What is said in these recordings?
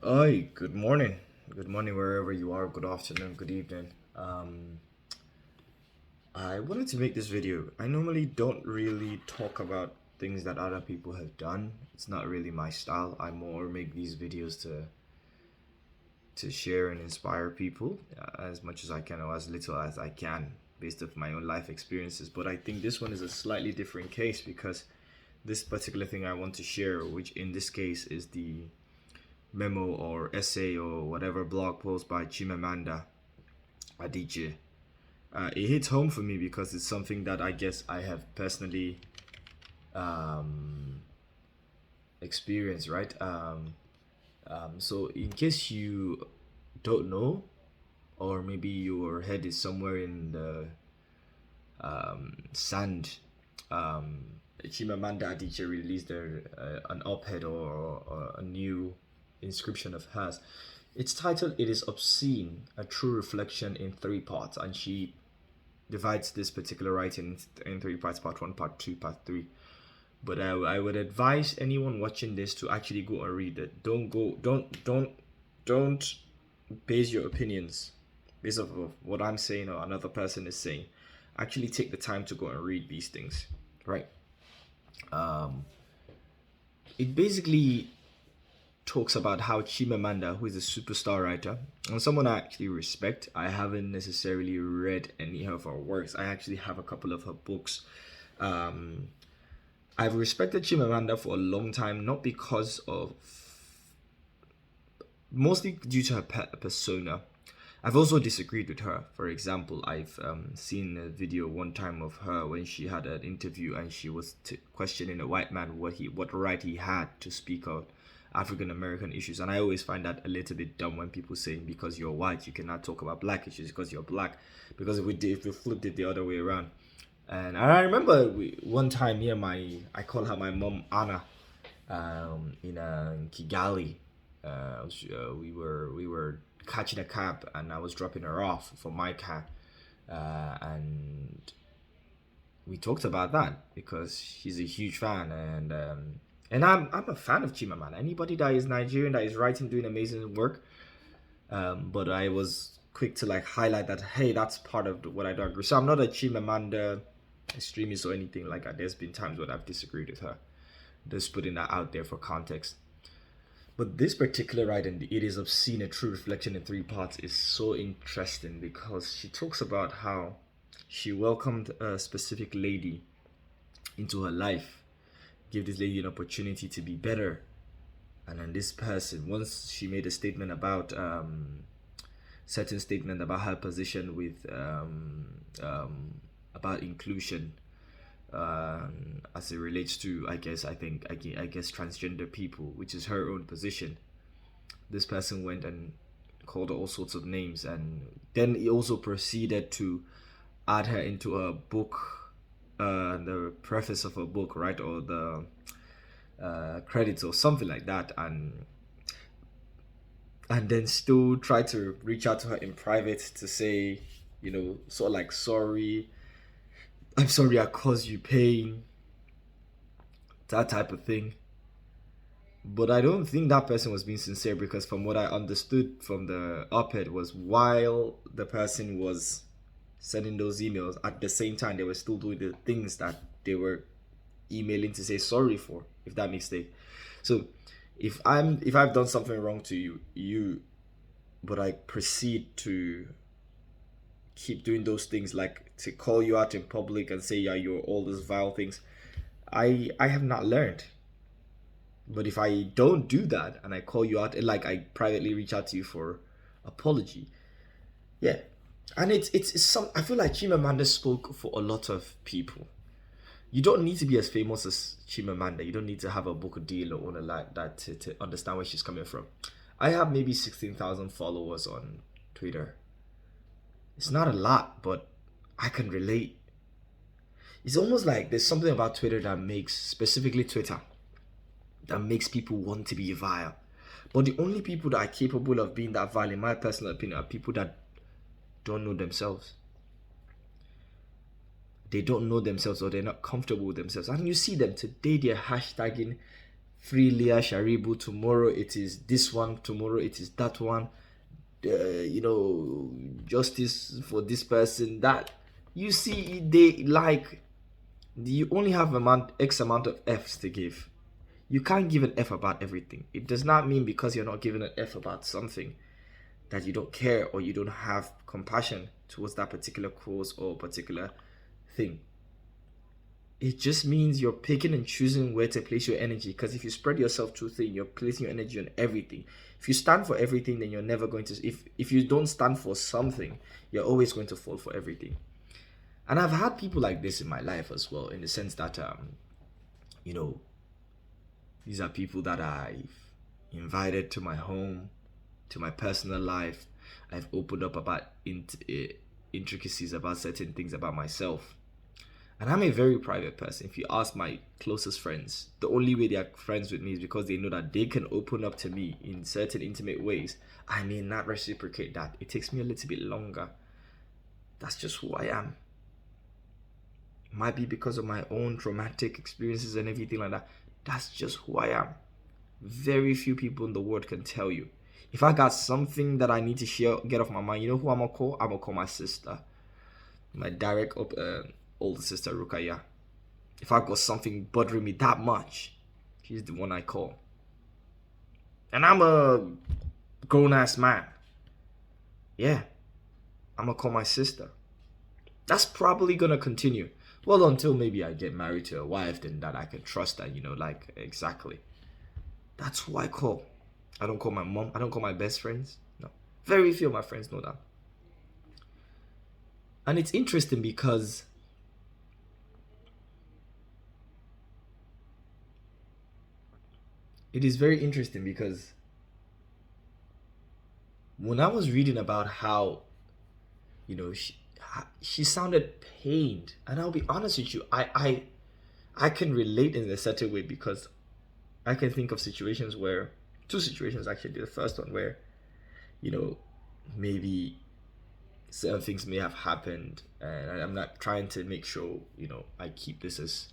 Hi, good morning. Good morning wherever you are. Good afternoon, good evening. I wanted to make this video. I normally don't really talk about things that other people have done. It's not really my style. I more make these videos to share and inspire people as much as I can or as little as I can based off my own life experiences. But I think this one is a slightly different case because this particular thing I want to share, which in this case is the memo or essay or whatever blog post by Chimamanda Adichie. It hits home for me because it's something that I guess I have personally um, experienced, right? So, in case you don't know, or maybe your head is somewhere in the sand, Chimamanda Adichie released an op-ed or a new inscription of hers. It's titled "It is Obscene: A True Reflection in Three Parts," and she divides this particular writing in three parts: part one, part two, part three. But I would advise anyone watching this to actually go and read it. Don't base your opinions based off of what I'm saying or another person is saying. Actually take the time to go and read these things, right? Um, it basically talks about how Chimamanda, who is a superstar writer and someone I actually respect, I haven't necessarily read any of her works. I actually have a couple of her books. Um, I've respected Chimamanda for a long time, not because of, mostly due to her persona. I've also disagreed with her. For example, I've seen a video one time of her when she had an interview and she was questioning a white man what right he had to speak of African American issues. And I always find that a little bit dumb when people say because you're white you cannot talk about black issues because you're black. Because if we flipped it the other way around, and I remember one time here, I call her my mom Anna, in Kigali. We were catching a cab, and I was dropping her off for my cab, and we talked about that because she's a huge fan, and I'm a fan of Chimamanda. Anybody that is Nigerian that is writing, doing amazing work, but I was quick to like highlight that hey, that's part of what I don't agree. So I'm not a Chimamanda extremist or anything like that. There's been times when I've disagreed with her. Just putting that out there for context. But this particular writing, "It is Obscene: A True Reflection in Three Parts," is so interesting because she talks about how she welcomed a specific lady into her life, gave this lady an opportunity to be better. And then this person, once she made a statement about certain statement about her position with about inclusion, as it relates to, I guess transgender people, which is her own position. This person went and called her all sorts of names, and then he also proceeded to add her into a book, the preface of a book, right, or the credits or something like that, and then still try to reach out to her in private to say, sort of like, sorry, I'm sorry I caused you pain, that type of thing. But I don't think that person was being sincere because from what I understood from the op-ed was while the person was sending those emails, at the same time they were still doing the things that they were emailing to say sorry for, if that makes sense. So if I've done something wrong to you, but I proceed to keep doing those things, like to call you out in public and say, yeah, you're all those vile things, I have not learned. But if I don't do that and I call you out, and like I privately reach out to you for apology, yeah. And it's some, I feel like Chimamanda spoke for a lot of people. You don't need to be as famous as Chimamanda. You don't need to have a book deal or anything like that to understand where she's coming from. I have maybe 16,000 followers on Twitter. It's not a lot, but I can relate. It's almost like there's something about Twitter that makes, specifically Twitter, that makes people want to be vile. But the only people that are capable of being that vile, in my personal opinion, are people that don't know themselves. They don't know themselves or they're not comfortable with themselves. And you see them today, they're hashtagging free Leah Sharibu, tomorrow it is this one, tomorrow it is that one, justice for this person, that. You see, they like, you only have X amount of F's to give. You can't give an F about everything. It does not mean because you're not giving an F about something that you don't care or you don't have compassion towards that particular cause or particular thing. It just means you're picking and choosing where to place your energy. Because if you spread yourself too thin, you're placing your energy on everything. If you stand for everything, then you're never going to. If you don't stand for something, you're always going to fall for everything. And I've had people like this in my life as well, in the sense that these are people that I've invited to my home, to my personal life. I've opened up about intricacies about certain things about myself. And I'm a very private person. If you ask my closest friends, the only way they are friends with me is because they know that they can open up to me in certain intimate ways. I may not reciprocate that. It takes me a little bit longer. That's just who I am. It might be because of my own traumatic experiences and everything like that. That's just who I am. Very few people in the world can tell you. If I got something that I need to share, get off my mind, you know who I'm going to call? I'm going to call my sister. My direct older sister, Rukaya. If I got something bothering me that much, she's the one I call. And I'm a grown-ass man. Yeah. I'm going to call my sister. That's probably going to continue. Well, until maybe I get married to a wife, then that I can trust that, exactly. That's who I call. I don't call my mom. I don't call my best friends. No. Very few of my friends know that. And it's interesting because when I was reading about how, she sounded pained, and I'll be honest with you, I can relate in a certain way, because I can think of situations where, two situations actually. The first one where, maybe certain things may have happened, and I'm not trying to make sure, I keep this as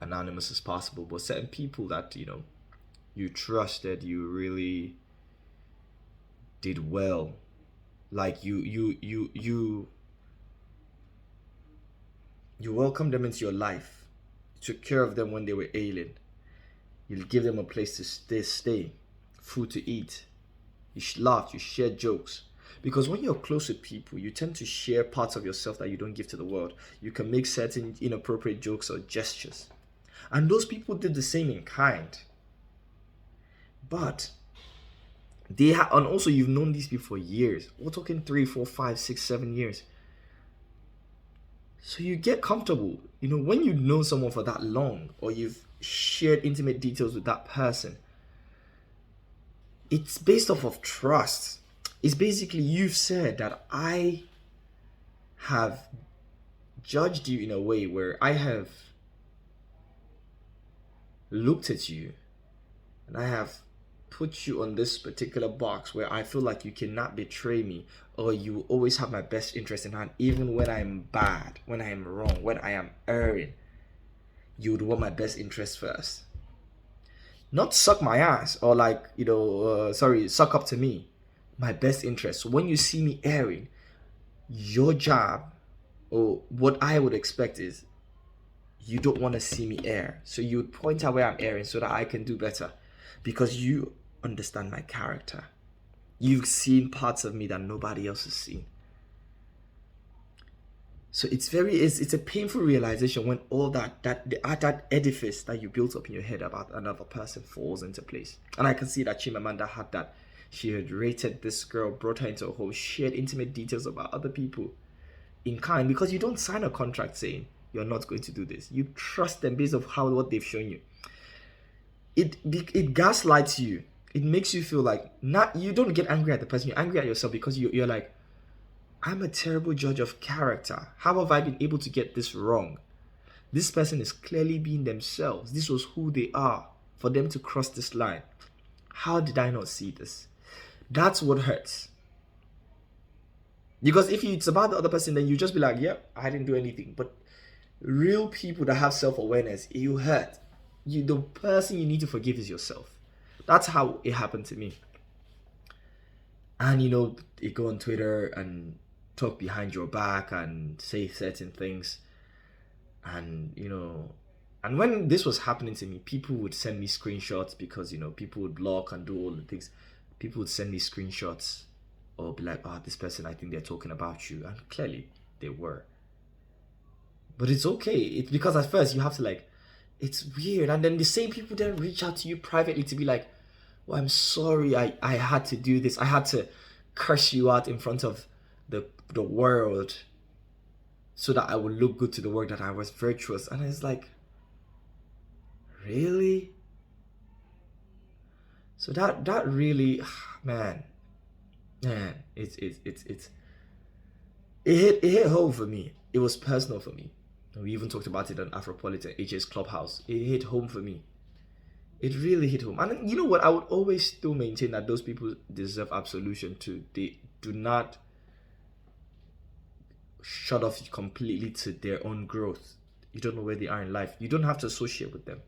anonymous as possible, but certain people that, you trusted, you really did well, like you welcomed them into your life, you took care of them when they were ailing, you give them a place to stay, food to eat, you laughed, you shared jokes. Because when you're close with people, you tend to share parts of yourself that you don't give to the world. You can make certain inappropriate jokes or gestures, and those people did the same in kind. But and also you've known these people for years. We're talking 3, 4, 5, 6, 7 years. So you get comfortable. When you know someone for that long, or you've shared intimate details with that person, it's based off of trust. It's basically, you've said that I have judged you in a way where I have looked at you and I have put you on this particular box where I feel like you cannot betray me, or you always have my best interest in hand, even when I'm bad, when I am wrong, when I am erring. You would want my best interest first. Not suck my ass, or suck up to me. My best interest. So when you see me erring, your job, or what I would expect, is you don't want to see me err. So you would point out where I'm erring so that I can do better. Because you understand my character. You've seen parts of me that nobody else has seen. So it's a painful realization when all that edifice that you built up in your head about another person falls into place. And I can see that Chimamanda had that. She had rated this girl, brought her into a hole, shared intimate details about other people in kind, because you don't sign a contract saying you're not going to do this. You trust them based on what they've shown you. It gaslights you. It makes you feel like, you don't get angry at the person, you're angry at yourself, because you're like, I'm a terrible judge of character. How have I been able to get this wrong? This person is clearly being themselves. This was who they are. For them to cross this line, how did I not see this? That's what hurts. Because if it's about the other person, then you just be like, yeah, I didn't do anything. But real people that have self-awareness, you hurt. the person you need to forgive is yourself. That's how it happened to me. And they go on Twitter and talk behind your back and say certain things. And and when this was happening to me, people would send me screenshots because people would block and do all the things. People would send me screenshots or be like, oh, this person, I think they're talking about you. And clearly they were. But it's okay. It's because at first you have to it's weird. And then the same people then reach out to you privately to be like, well, I'm sorry, I had to do this. I had to curse you out in front of the world so that I would look good to the world, that I was virtuous. And it's like, really? So that really, man, it hit home for me. It was personal for me. We even talked about it on Afropolitan HA's Clubhouse. It hit home for me. It really hit home. And you know what? I would always still maintain that those people deserve absolution too. They do not shut off completely to their own growth. You don't know where they are in life. You don't have to associate with them.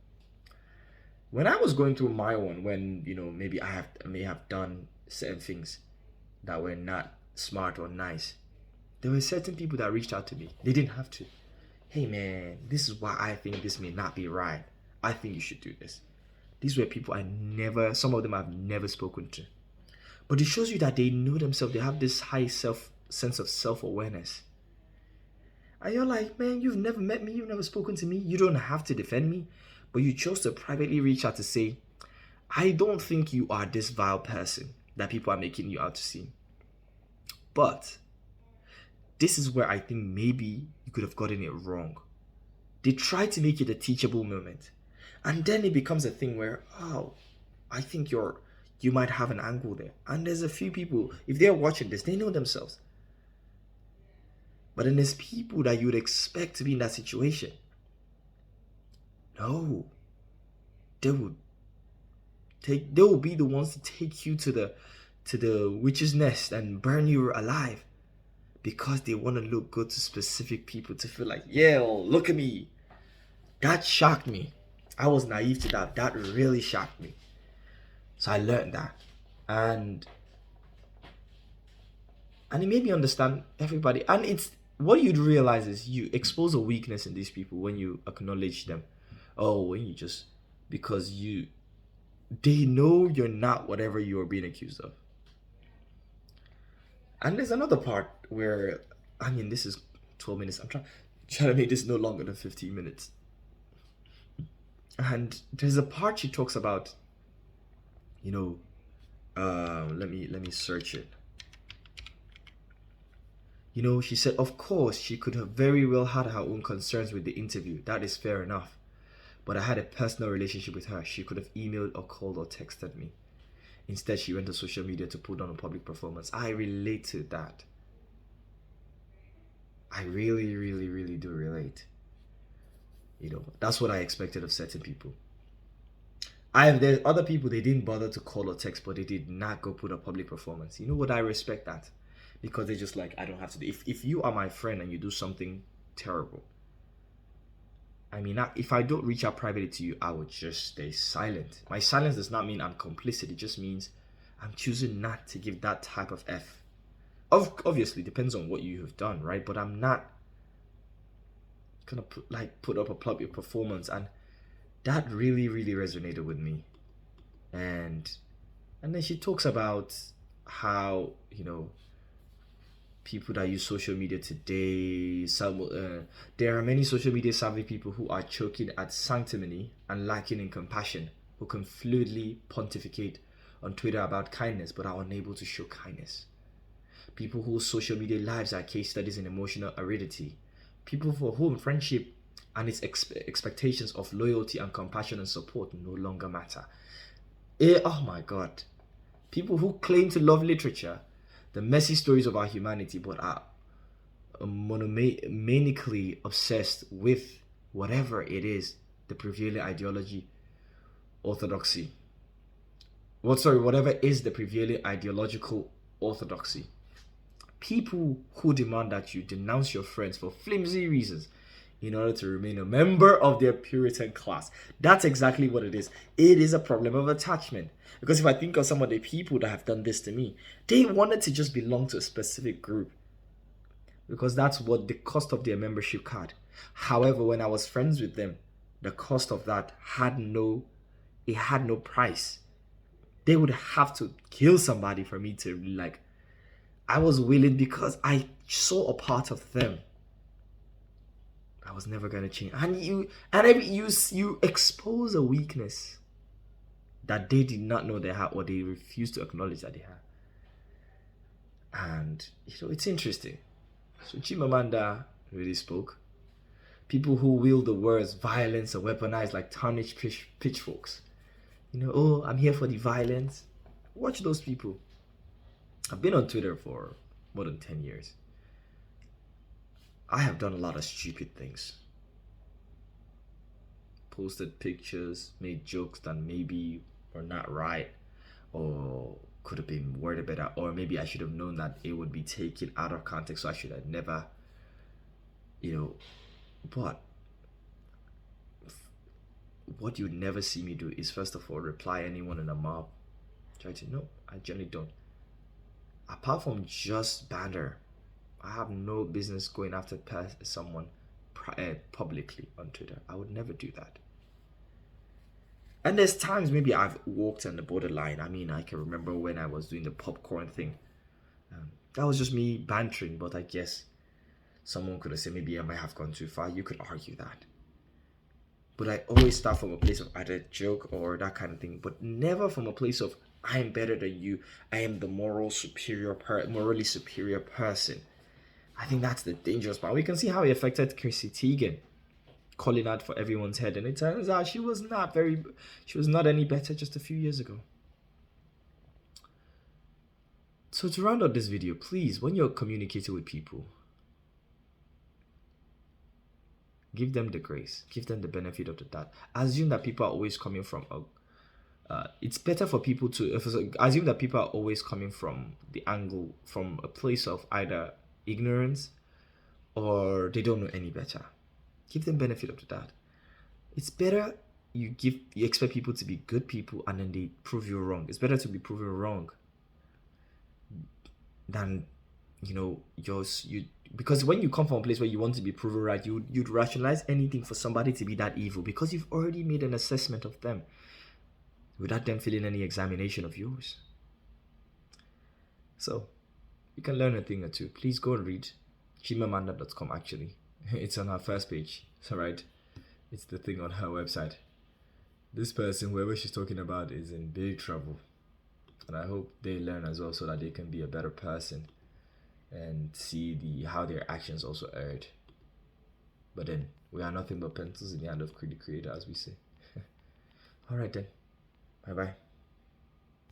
When I was going through my one, when maybe I may have done certain things that were not smart or nice, there were certain people that reached out to me. They didn't have to. Hey man, this is why I think this may not be right. I think you should do this. These were people some of them I've never spoken to. But it shows you that they know themselves. They have this high sense of self-awareness. And you're like, man, you've never met me. You've never spoken to me. You don't have to defend me. But you chose to privately reach out to say, I don't think you are this vile person that people are making you out to see. But this is where I think maybe you could have gotten it wrong. They try to make it a teachable moment. And then it becomes a thing where, oh, I think you might have an angle there. And there's a few people, if they're watching this, they know themselves. But then there's people that you would expect to be in that situation. No. They will be the ones to take you to the witch's nest and burn you alive. Because they want to look good to specific people, to feel like, yeah, look at me. That shocked me. I was naive to that. That really shocked me. So I learned that. And it made me understand everybody. And it's what you'd realize is you expose a weakness in these people when you acknowledge them. Oh, when you just, because they know you're not whatever you are being accused of. And there's another part where, this is 12 minutes. I'm trying to make this no longer than 15 minutes. And there's a part she talks about, let me search it. She said, of course, she could have very well had her own concerns with the interview. That is fair enough. But I had a personal relationship with her. She could have emailed or called or texted me. Instead, she went to social media to put on a public performance. I relate to that. I really, really, really do relate. That's what I expected of certain people. There's other people, they didn't bother to call or text, but they did not go put a public performance. You know what? I respect that. Because they're just like, I don't have to do. If you are my friend and you do something terrible, if I don't reach out privately to you, I would just stay silent. My silence does not mean I'm complicit. It just means I'm choosing not to give that type of F. Obviously, depends on what you have done, right? But I'm not gonna put up a public performance, and that really, really resonated with me. And then she talks about how people that use social media today, there are many social media savvy people who are choking at sanctimony and lacking in compassion, who can fluidly pontificate on Twitter about kindness but are unable to show kindness. People whose social media lives are case studies in emotional aridity. People for whom friendship and its expectations of loyalty and compassion and support no longer matter. Oh my God. People who claim to love literature, the messy stories of our humanity, but are monomaniacally obsessed with whatever it is, the prevailing ideology, orthodoxy. Whatever is the prevailing ideological orthodoxy. People who demand that you denounce your friends for flimsy reasons, in order to remain a member of their Puritan class. That's exactly what it is. It is a problem of attachment. Because if I think of some of the people that have done this to me, they wanted to just belong to a specific group. Because that's what the cost of their membership card. However, when I was friends with them, the cost of that had no price. They would have to kill somebody for me to like. I was willing because I saw a part of them. I was never gonna change. And you expose a weakness that they did not know they had, or they refused to acknowledge that they had. And it's interesting. So Chimamanda really spoke. People who wield the words violence are weaponized like tarnished pitchforks. Oh, I'm here for the violence. Watch those people. I've been on Twitter for more than 10 years. I have done a lot of stupid things. Posted pictures, made jokes that maybe were not right, or could have been worded better, or maybe I should have known that it would be taken out of context, so I should have never, but what you'd never see me do is, first of all, reply anyone in a mob. No, I generally don't. Apart from just banter, I have no business going after someone publicly on Twitter. I would never do that. And there's times maybe I've walked on the borderline. I mean, I can remember when I was doing the popcorn thing. That was just me bantering, but I guess someone could have said maybe I might have gone too far. You could argue that. But I always start from a place of either a joke or that kind of thing, but never from a place of I am better than you. I am the morally superior person. I think that's the dangerous part. We can see how it affected Chrissy Teigen, calling out for everyone's head, and it turns out she was not any better just a few years ago. So to round out this video, please, when you're communicating with people, give them the grace, give them the benefit of the doubt. Assume that people are always coming from it's better for people to assume that people are always coming from the angle, from a place of either ignorance or they don't know any better. Give them benefit of the doubt. It's better you expect people to be good people and then they prove you wrong. It's better to be proven wrong than because when you come from a place where you want to be proven right, you'd rationalize anything for somebody to be that evil because you've already made an assessment of them without them feeling any examination of yours. So you can learn a thing or two. Please go and read chimamanda.com. Actually, it's on her first page. It's alright. It's the thing on her website. This person, whoever she's talking about, is in big trouble, and I hope they learn as well so that they can be a better person and see how their actions also erred. But then we are nothing but pencils in the hand of the creator, as we say. Alright then. Bye bye.